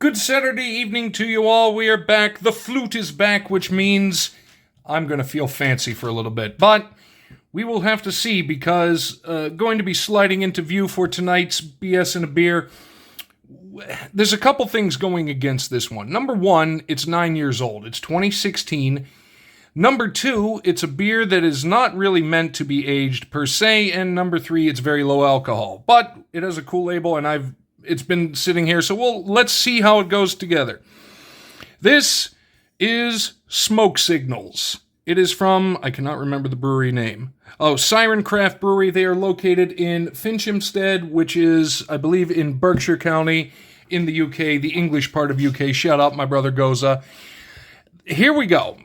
Good Saturday evening to you all. We are back. The Flute is back, which means I'm going to feel fancy for a little bit. But we will have to see because going to be sliding into view for tonight's BS and a Beer. There's a couple things going against this one. Number one, it's 9 years old. It's 2016. Number two, it's a beer that is not really meant to be aged per se. And number three, it's very low alcohol. But it has a cool label, and it's been sitting here, so let's see how it goes together. This is Smoke Signals. It is from, I cannot remember the brewery name. Oh, Siren Craft Brewery. They are located in Finchampstead, which is, I believe, in Berkshire County in the UK, the English part of UK. Shout out my brother Goza. Here we go.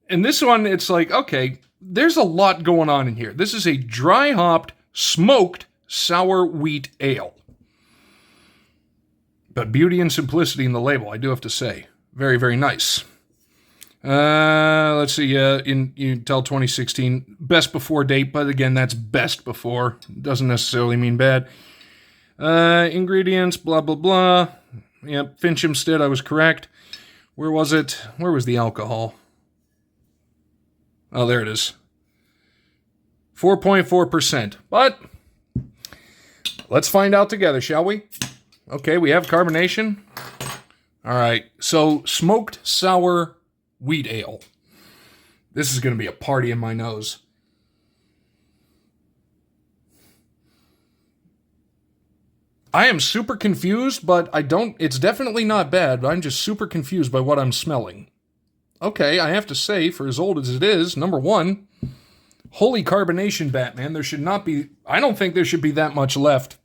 And this one, it's like, okay, there's a lot going on in here. This is a dry-hopped, smoked, sour wheat ale. But beauty and simplicity in the label, I do have to say. Very, very nice. Let's see, you can tell 2016, best before date, but again, that's best before. Doesn't necessarily mean bad. Ingredients, blah, blah, blah. Yep, Finchampstead, I was correct. Where was it? Where was the alcohol? Oh, there it is. 4.4%. But let's find out together, shall we? Okay, we have carbonation. All right, so smoked sour wheat ale. This is going to be a party in my nose. I am super confused, but it's definitely not bad, but I'm just super confused by what I'm smelling. Okay, I have to say, for as old as it is, number one, holy carbonation, Batman. I don't think there should be that much left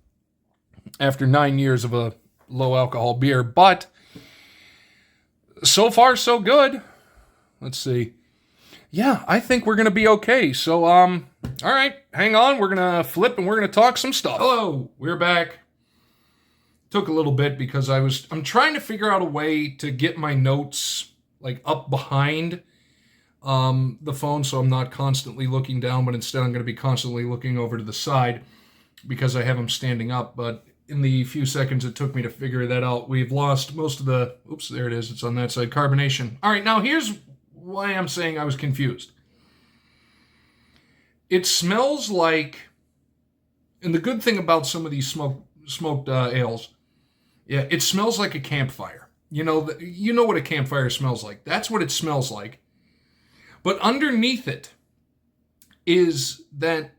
after 9 years of a low alcohol beer, but so far so good. Let's see. Yeah, I think we're going to be okay. So, all right, hang on. We're going to flip and we're going to talk some stuff. Hello, we're back. Took a little bit because I'm trying to figure out a way to get my notes like up behind the phone so I'm not constantly looking down, but instead I'm going to be constantly looking over to the side because I have them standing up. But in the few seconds it took me to figure that out, we've lost most of the, oops, there it is, it's on that side, carbonation. All right, now here's why I'm saying I was confused. It smells like, and the good thing about some of these smoked ales, yeah, it smells like a campfire. You know what a campfire smells like. That's what it smells like. But underneath it is that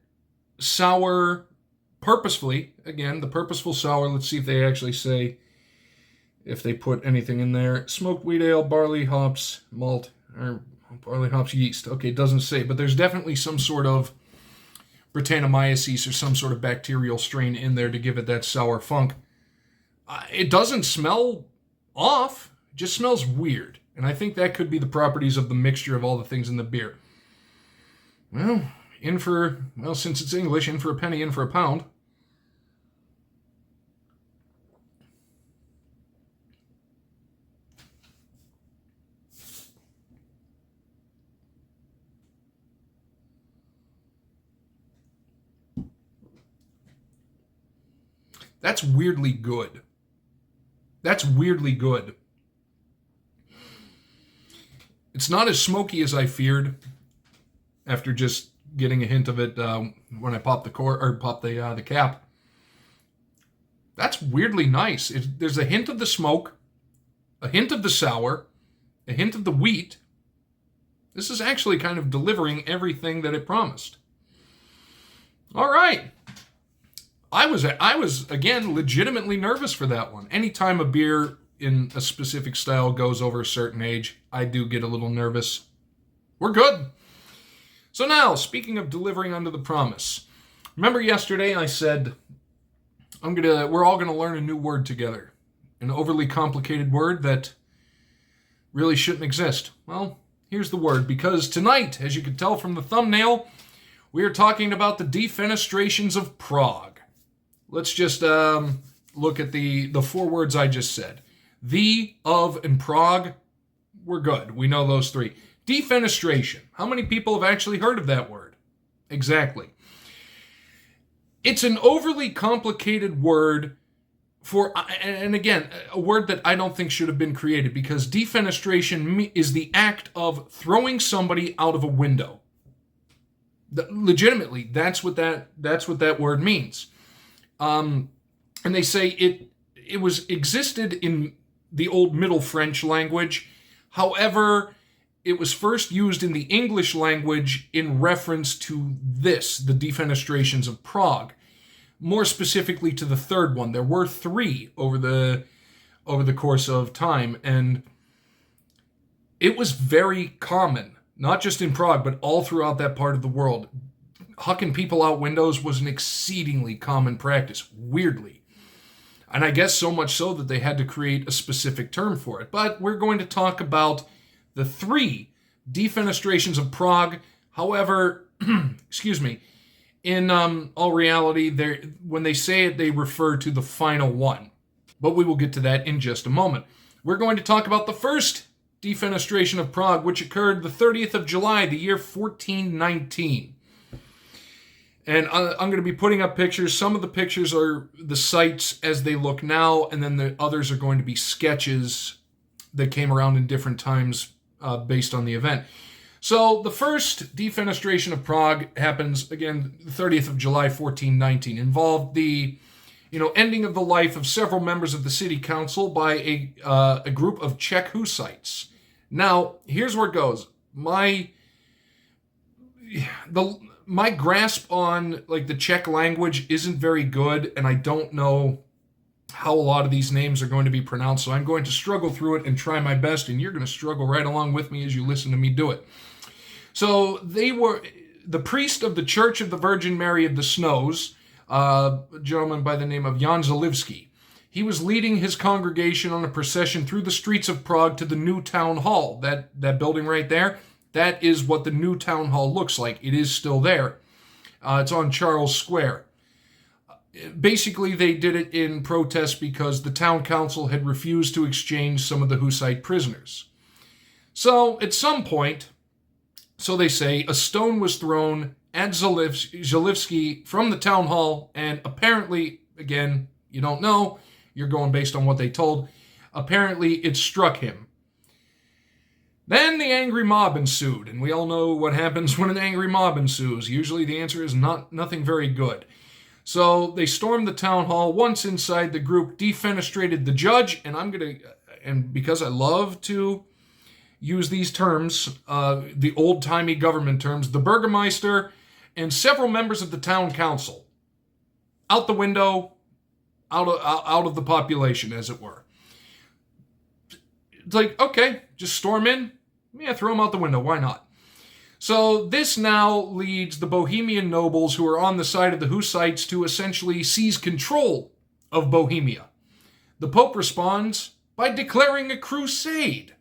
sour, purposefully, again, the purposeful sour. Let's see if they actually say, if they put anything in there. Smoked wheat ale, barley, hops, malt, or barley, hops, yeast. Okay, it doesn't say, but there's definitely some sort of Brettanomyces or some sort of bacterial strain in there to give it that sour funk. It doesn't smell off, it just smells weird. And I think that could be the properties of the mixture of all the things in the beer. Well, since it's English, in for a penny, in for a pound. That's weirdly good. That's weirdly good. It's not as smoky as I feared after just getting a hint of it when I popped the cap. That's weirdly nice. There's a hint of the smoke, a hint of the sour, a hint of the wheat. This is actually kind of delivering everything that it promised. All right. I was again legitimately nervous for that one. Anytime a beer in a specific style goes over a certain age, I do get a little nervous. We're good. So now, speaking of delivering under the promise, remember yesterday I said we're all gonna learn a new word together, an overly complicated word that really shouldn't exist. Well, here's the word, because tonight, as you can tell from the thumbnail, we are talking about the Defenestrations of Prague. Let's just look at the four words I just said. The, of, and Prague, we're good. We know those three. Defenestration. How many people have actually heard of that word? Exactly. It's an overly complicated word and again, a word that I don't think should have been created, because defenestration is the act of throwing somebody out of a window. Legitimately, that's what that word means. And they say it was existed in the old Middle French language. However, it was first used in the English language in reference to the Defenestrations of Prague. More specifically to the third one. There were 3 over the course of time, and it was very common, not just in Prague, but all throughout that part of the world. Hucking people out windows was an exceedingly common practice, weirdly. And I guess so much so that they had to create a specific term for it. But we're going to talk about the 3 defenestrations of Prague. However, excuse me, in all reality, when they say it, they refer to the final one. But we will get to that in just a moment. We're going to talk about the first defenestration of Prague, which occurred the 30th of July, the year 1419. And I'm going to be putting up pictures. Some of the pictures are the sites as they look now, and then the others are going to be sketches that came around in different times based on the event. So the first defenestration of Prague happens, again, the 30th of July, 1419. Involved the ending of the life of several members of the city council by a group of Czech Hussites. Now, here's where it goes. My grasp on the Czech language isn't very good, and I don't know how a lot of these names are going to be pronounced, so I'm going to struggle through it and try my best, and you're going to struggle right along with me as you listen to me do it. So they were the priest of the Church of the Virgin Mary of the Snows, a gentleman by the name of Jan Zalivsky. He was leading his congregation on a procession through the streets of Prague to the new town hall. That building right there, that is what the new town hall looks like. It is still there. It's on Charles Square. Basically, they did it in protest because the town council had refused to exchange some of the Hussite prisoners. So, at some point, so they say, a stone was thrown at Zalivsky from the town hall, and apparently, again, you don't know, you're going based on what they told, apparently it struck him. Then the angry mob ensued, and we all know what happens when an angry mob ensues. Usually the answer is nothing very good. So they stormed the town hall. Once inside, the group defenestrated the judge, and because I love to use these terms, the old-timey government terms, the burgomaster and several members of the town council. Out the window, out of the population, as it were. It's like, okay, just storm in. Yeah, throw them out the window. Why not? So this now leads the Bohemian nobles who are on the side of the Hussites to essentially seize control of Bohemia. The Pope responds by declaring a crusade.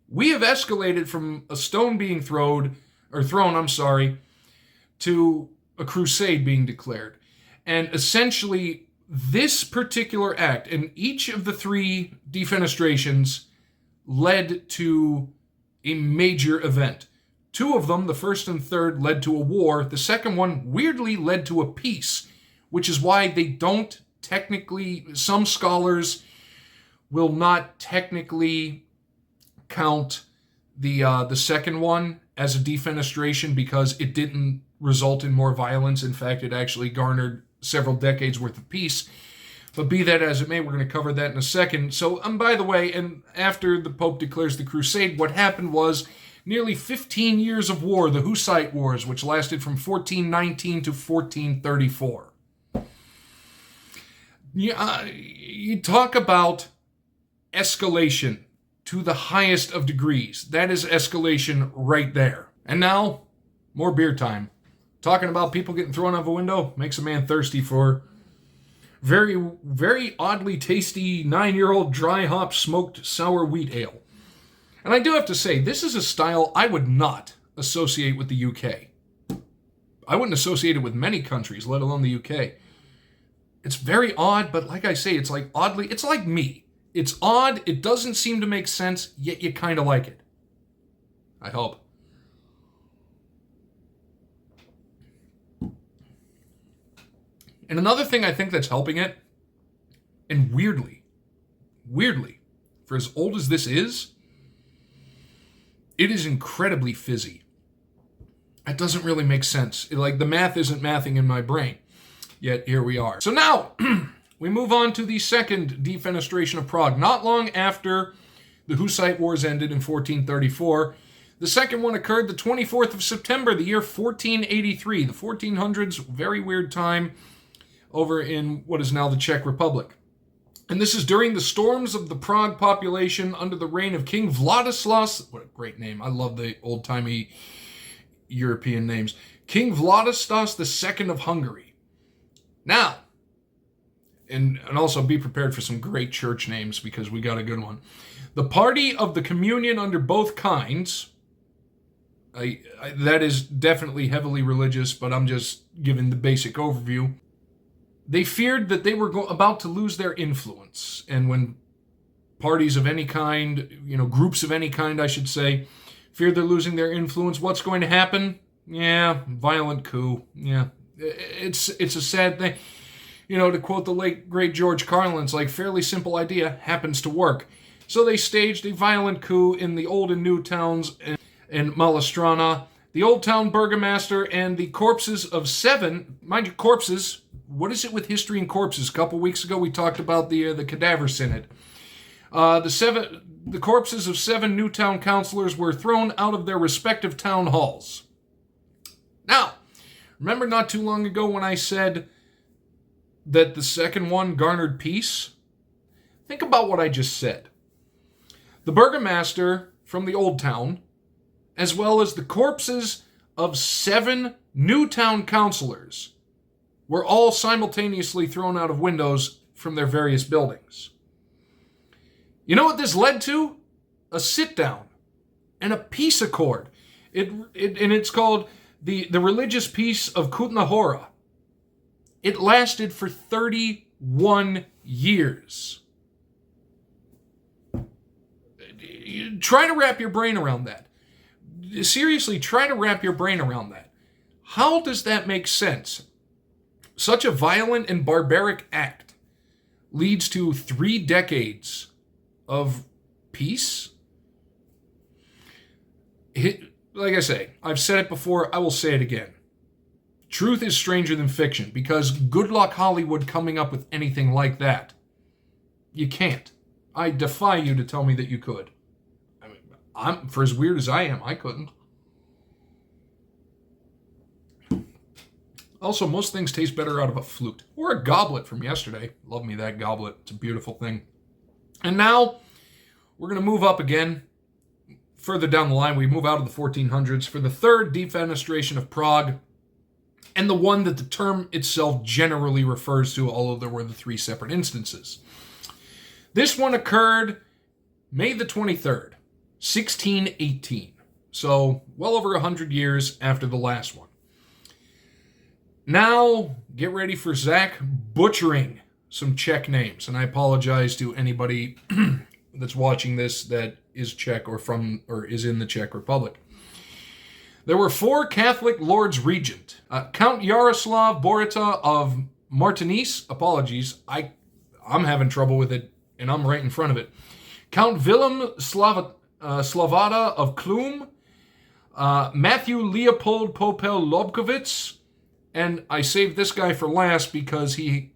We have escalated from a stone being thrown, to a crusade being declared. And essentially, this particular act, and each of the 3 defenestrations, led to a major event. 2 of them, the first and third, led to a war. The second one weirdly led to a peace, which is why they don't technically, some scholars will not technically count the second one as a defenestration because it didn't result in more violence. In fact, it actually garnered several decades worth of peace. But be that as it may, we're going to cover that in a second. So, by the way, and after the Pope declares the crusade, what happened was nearly 15 years of war, the Hussite Wars, which lasted from 1419 to 1434. You talk about escalation to the highest of degrees. That is escalation right there. And now, more beer time. Talking about people getting thrown out of a window makes a man thirsty for very, very oddly tasty 9-year-old dry hop smoked sour wheat ale. And I do have to say, this is a style I would not associate with the UK. I wouldn't associate it with many countries, let alone the UK. It's very odd, but like I say, it's like me. It's odd, it doesn't seem to make sense, yet you kind of like it. I hope. And another thing I think that's helping it And weirdly, for as old as this is, it is incredibly fizzy. That doesn't really make sense. The math isn't mathing in my brain. Yet here we are. So now, we move on to the second defenestration of Prague. Not long after the Hussite Wars ended in 1434, the second one occurred the 24th of September, the year 1483. The 1400s, very weird time over in what is now the Czech Republic. And this is during the storms of the Prague population under the reign of King Vladislav. What a great name. I love the old-timey European names. King Vladislav II of Hungary. Now, and also be prepared for some great church names because we got a good one. The party of the communion under both kinds, that is definitely heavily religious, but I'm just giving the basic overview. They feared that they were about to lose their influence. And when parties of any kind, groups of any kind, I should say, fear they're losing their influence, what's going to happen? Yeah, violent coup. Yeah, it's a sad thing. To quote the late, great George Carlin, it's like, fairly simple idea, happens to work. So they staged a violent coup in the old and new towns in Malastrana. The old town burgomaster and the corpses of 7, mind you, corpses, what is it with history and corpses? A couple weeks ago we talked about the cadaver synod. The corpses of 7 new town councilors were thrown out of their respective town halls. Now, remember not too long ago when I said that the second one garnered peace? Think about what I just said. The burgomaster from the old town, as well as the corpses of 7 new town councilors, were all simultaneously thrown out of windows from their various buildings. You know what this led to? A sit-down and a peace accord. And it's called the religious peace of Kutna Hora. It lasted for 31 years. Try to wrap your brain around that. Seriously, try to wrap your brain around that. How does that make sense? Such a violent and barbaric act leads to 3 decades of peace? Like I say, I've said it before, I will say it again. Truth is stranger than fiction, because good luck Hollywood coming up with anything like that. You can't. I defy you to tell me that you could. For as weird as I am, I couldn't. Also, most things taste better out of a flute. Or a goblet from yesterday. Love me that goblet. It's a beautiful thing. And now, we're going to move up again. Further down the line, we move out of the 1400s for the third defenestration of Prague, and the one that the term itself generally refers to, although there were the 3 separate instances. This one occurred May the 23rd, 1618. So, well over 100 years after the last one. Now, get ready for Zach butchering some Czech names. And I apologize to anybody that's watching this that is Czech or is in the Czech Republic. There were 4 Catholic lords regent. Count Yaroslav Borita of Martinez, apologies, I'm having trouble with it, and I'm right in front of it. Count Willem Slavada of Klum, Matthew Leopold Popel Lobkowitz, and I saved this guy for last because he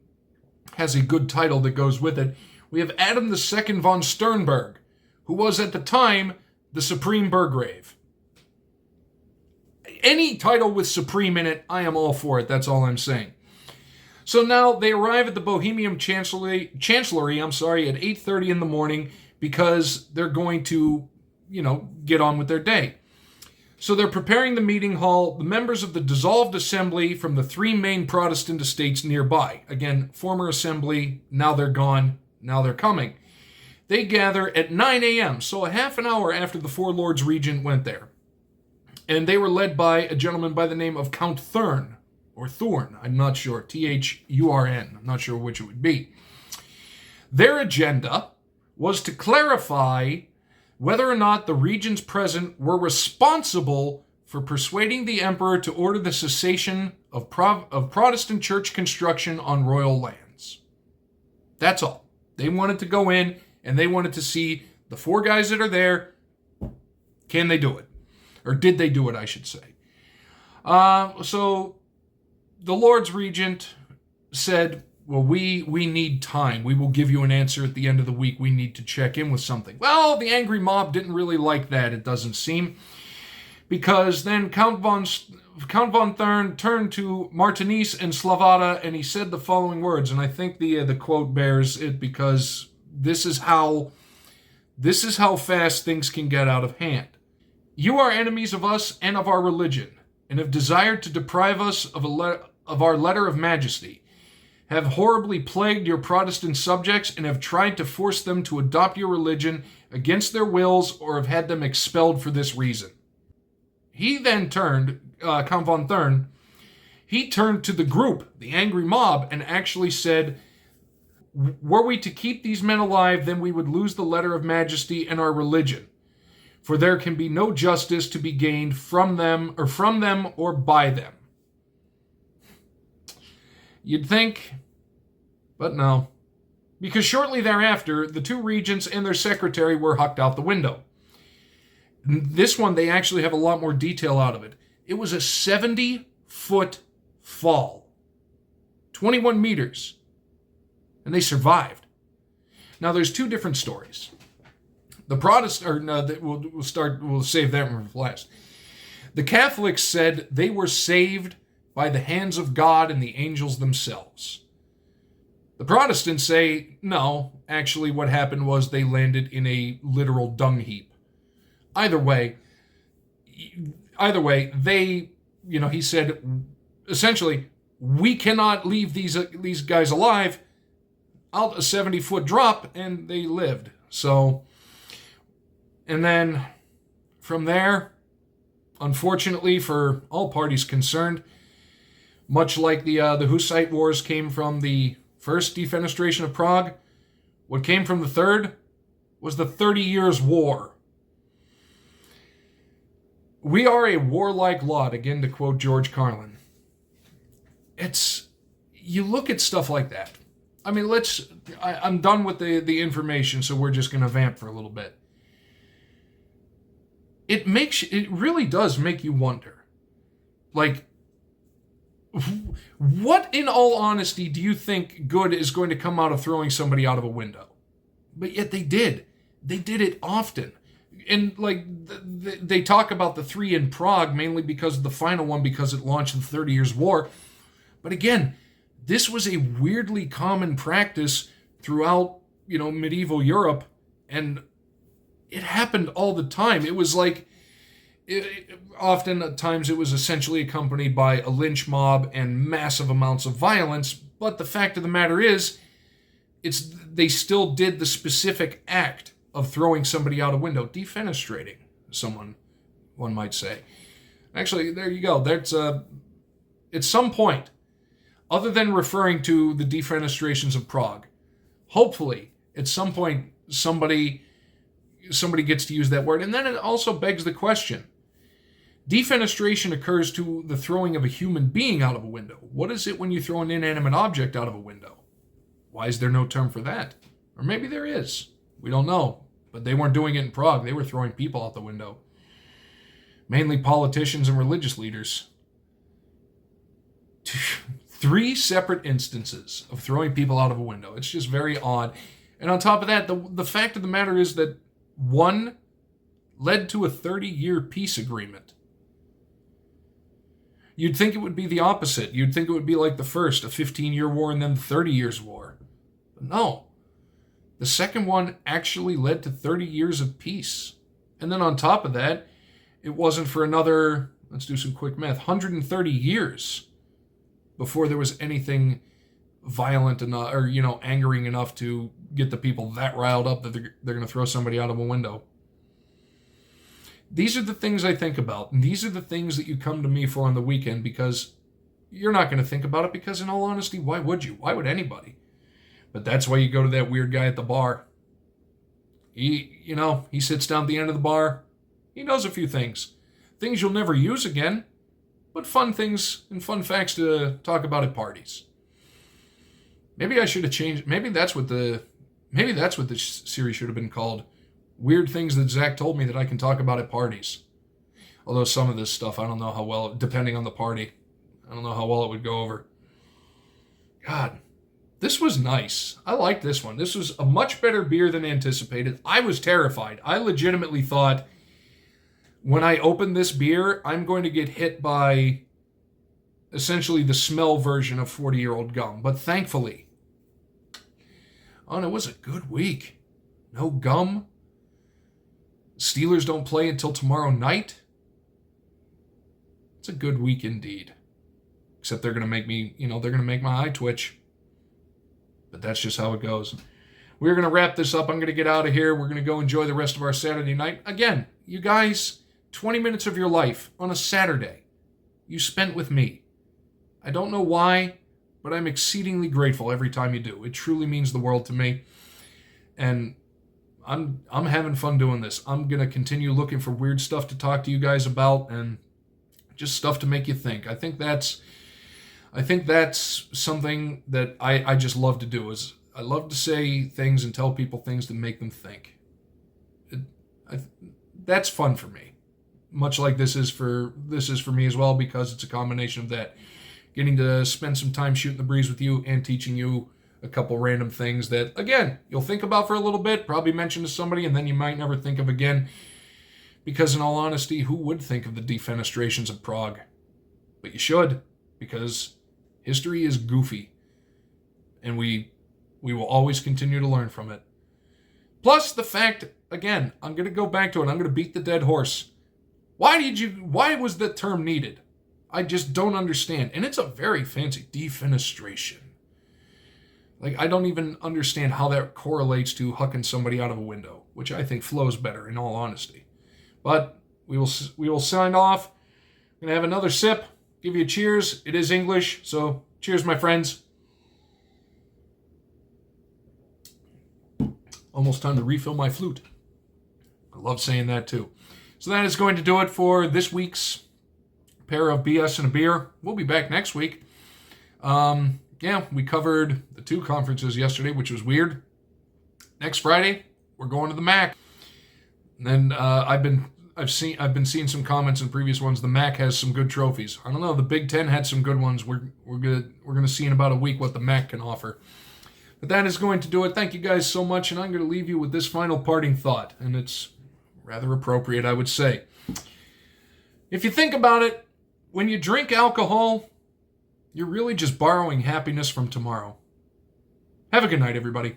has a good title that goes with it. We have Adam II von Sternberg, who was at the time the Supreme Burgrave. Any title with Supreme in it, I am all for it. That's all I'm saying. So now they arrive at the Bohemian Chancellery at 8:30 in the morning because they're going to, get on with their day. So they're preparing the meeting hall. The members of the dissolved assembly from the 3 main Protestant estates nearby. Again, former assembly, now they're gone, now they're coming. They gather at 9 a.m., so a half an hour after the 4 lords regent went there. And they were led by a gentleman by the name of Count Thurn, or Thorn, I'm not sure, Thurn, I'm not sure which it would be. Their agenda was to clarify whether or not the regents present were responsible for persuading the emperor to order the cessation of Protestant church construction on royal lands. That's all. They wanted to go in, and they wanted to see the 4 guys that are there, can they do it? Or did they do it, I should say. So the Lord's Regent said, well, we need time. We will give you an answer at the end of the week. We need to check in with something. Well, the angry mob didn't really like that, it doesn't seem. Because then Count von Thurn turned to Martinez and Slavata, and he said the following words, and I think the quote bears it, because this is how fast things can get out of hand. You are enemies of us and of our religion, and have desired to deprive us of our letter of majesty, have horribly plagued your Protestant subjects, and have tried to force them to adopt your religion against their wills, or have had them expelled for this reason. He then turned, Count von Thurn, he turned to the group, the angry mob, and actually said, were we to keep these men alive, then we would lose the letter of majesty and our religion. For there can be no justice to be gained from them or by them. You'd think, but no. Because shortly thereafter, the 2 regents and their secretary were hucked out the window. This one, they actually have a lot more detail out of it. It was a 70-foot fall. 21 meters. And they survived. Now, there's 2 different stories. The Protestant, we'll save that one for last. The Catholics said they were saved by the hands of God and the angels themselves. The Protestants say, no, actually what happened was they landed in a literal dung heap. Either way, they, he said, essentially, we cannot leave these guys alive. Out a 70-foot drop, and they lived. So, and then from there, unfortunately for all parties concerned, much like the Hussite Wars came from the first defenestration of Prague, what came from the third was the 30 Years' War. We are a warlike lot, again to quote George Carlin. You look at stuff like that. I mean, I'm done with the information, so we're just going to vamp for a little bit. It really does make you wonder. Like, what in all honesty do you think good is going to come out of throwing somebody out of a window? But yet they did. They did it often. And like they talk about the 3 in Prague mainly because of the final one, because it launched the 30 Years' War. But again, this was a weirdly common practice throughout, medieval Europe, and it happened all the time. It was like, often at times it was essentially accompanied by a lynch mob and massive amounts of violence. But the fact of the matter is, they still did the specific act of throwing somebody out a window, defenestrating someone, one might say. Actually, there you go. That's at some point, other than referring to the defenestrations of Prague, hopefully at some point somebody gets to use that word. And then it also begs the question: defenestration occurs to the throwing of a human being out of a window. What is it when you throw an inanimate object out of a window? Why is there no term for that? Or maybe there is. We don't know. But they weren't doing it in Prague. They were throwing people out the window. Mainly politicians and religious leaders. 3 separate instances of throwing people out of a window. It's just very odd. And on top of that, the fact of the matter is that one led to a 30-year peace agreement. You'd think it would be the opposite. You'd think it would be like the first, a 15-year war and then the 30 Years' War. But no. The second one actually led to 30 years of peace. And then on top of that, it wasn't for another, let's do some quick math, 130 years before there was anything violent enough, or, angering enough to get the people that riled up that they're going to throw somebody out of a window. These are the things I think about. And these are the things that you come to me for on the weekend, because you're not going to think about it, because in all honesty, why would you? Why would anybody? But that's why you go to that weird guy at the bar. He sits down at the end of the bar. He knows a few things. Things you'll never use again, but fun things and fun facts to talk about at parties. Maybe I should have changed. Maybe that's what the Maybe that's what this series should have been called. Weird things that Zach told me that I can talk about at parties. Although some of this stuff, I don't know how well, depending on the party, I don't know how well it would go over. God, this was nice. I like this one. This was a much better beer than anticipated. I was terrified. I legitimately thought when I opened this beer, I'm going to get hit by essentially the smell version of 40-year-old gum. But thankfully, it was a good week. No gum. Steelers don't play until tomorrow night. It's a good week indeed. Except they're going to make me, they're going to make my eye twitch. But that's just how it goes. We're going to wrap this up. I'm going to get out of here. We're going to go enjoy the rest of our Saturday night. Again, you guys, 20 minutes of your life on a Saturday you spent with me. I don't know why, but I'm exceedingly grateful every time you do. It truly means the world to me. And I'm having fun doing this. I'm going to continue looking for weird stuff to talk to you guys about and just stuff to make you think. I think that's something that I just love to do. Is I love to say things and tell people things to make them think. That's fun for me. Much like this is for me as well, because it's a combination of that. Getting to spend some time shooting the breeze with you and teaching you a couple random things that, again, you'll think about for a little bit, probably mention to somebody, and then you might never think of again. Because in all honesty, who would think of the Defenestrations of Prague? But you should, because history is goofy. And we will always continue to learn from it. Plus the fact, again, I'm going to go back to it. I'm going to beat the dead horse. Why was that term needed? I just don't understand. And it's a very fancy defenestration. Like, I don't even understand how that correlates to hucking somebody out of a window, which I think flows better, in all honesty. But we will sign off. I'm going to have another sip, give you a cheers. It is English, so cheers, my friends. Almost time to refill my flute. I love saying that, too. So that is going to do it for this week's pair of BS and a beer. We'll be back next week. We covered the 2 conferences yesterday, which was weird. Next Friday, we're going to the MAC. And then I've been seeing some comments in previous ones. The MAC has some good trophies. I don't know. The Big Ten had some good ones. We're gonna see in about a week what the MAC can offer. But that is going to do it. Thank you guys so much, and I'm going to leave you with this final parting thought, and it's rather appropriate, I would say. If you think about it, when you drink alcohol, you're really just borrowing happiness from tomorrow. Have a good night, everybody.